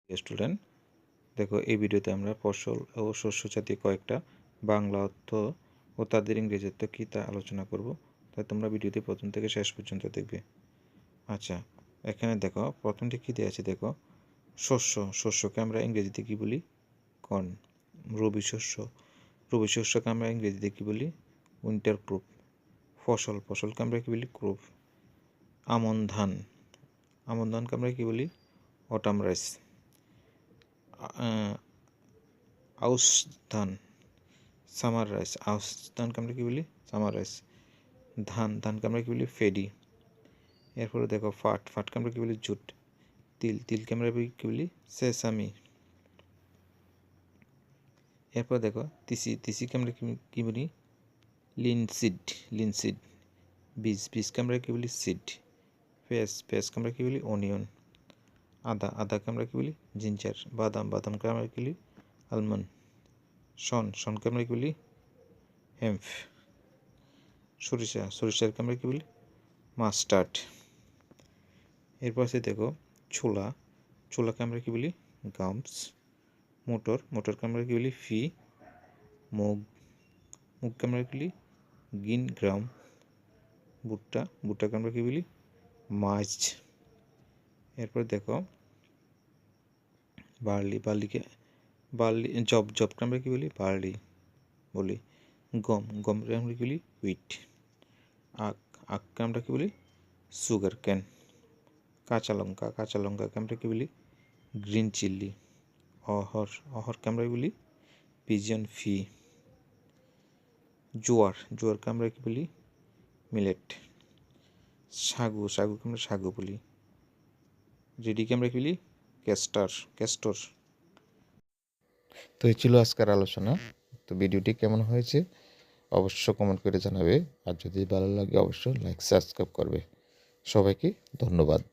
Student, দেখো এই ভিডিওতে আমরা ফসল ও শস্য জাতীয় কয়েকটা বাংলা অর্থ ও তাদের ইংরেজি অর্থ কী তা আলোচনা করব। তাই তোমরা ভিডিওটি প্রথম থেকে শেষ পর্যন্ত দেখবে। আচ্ছা, এখানে দেখো প্রথমটি কী দেওয়া আছে, দেখো শস্যকে আমরা ইংরেজিতে কী বলি? কর্ন। রবি শস্যকে আমরা ইংরেজিতে কী বলি? Winter crop. ফসলকে আমরা কী বলি? ক্রপ। আমন ধানকে আমরা কী বলি? Autumn rice. আউশ সামার রাইস। আউশ ধানকে আমরা কী বলি? Summer rice. ধানকে আমরা কী বলি? ফেডি। এরপরে দেখো ফাটকে আমরা কী বলি? জুট। তিলকে আমরা কী বলি? সেসামি। এরপর দেখো তিসিকে আমরা কী বলি? লিনসিড। বীজকে আমরা কী বলি? সিড। পেঁয়াজকে আমরা কী বলি? অনিয়ন। আদাকে আমরা কী বলি? জিঞ্জার। বাদামকে আমরা কী বলি? আলমন্ড। শনকে আমরা কী বলি? হেম্প। সরিষাকে আমরা কী বলি? মাস্টার্ড। এরপর আছে দেখো ছোলাকে আমরা কী বলি? গামস। মোটরকে আমরা কী বলি? ফি। মুগকে আমরা কী বলি? Green gram. ভুট্টাকে আমরা কী বলি? মাছ। এরপর দেখো জবকে আমরা কী বলি? বার্লি বলি। গমকে আমরা কী বলি? হুইট। আখকে আমরা কী বলি? Sugar cane. কাঁচা লঙ্কাকে আমরা কী বলি? Green chilli. অহরকে আমরা বলি? পিজিয়ন ফি। জোয়ারকে আমরা কী বলি? মিলেট। সাগুকে আমরা সাগু বলি। রেডিকে আমরা কী বলি? ক্যাস্টর। তো এই ছিল আজকের আলোচনা। তো ভিডিওটি কেমন হয়েছে অবশ্য কমেন্ট করে জানাবে, আর যদি ভালো লাগে অবশ্যই লাইক সাবস্ক্রাইব করবে। সবাইকে ধন্যবাদ।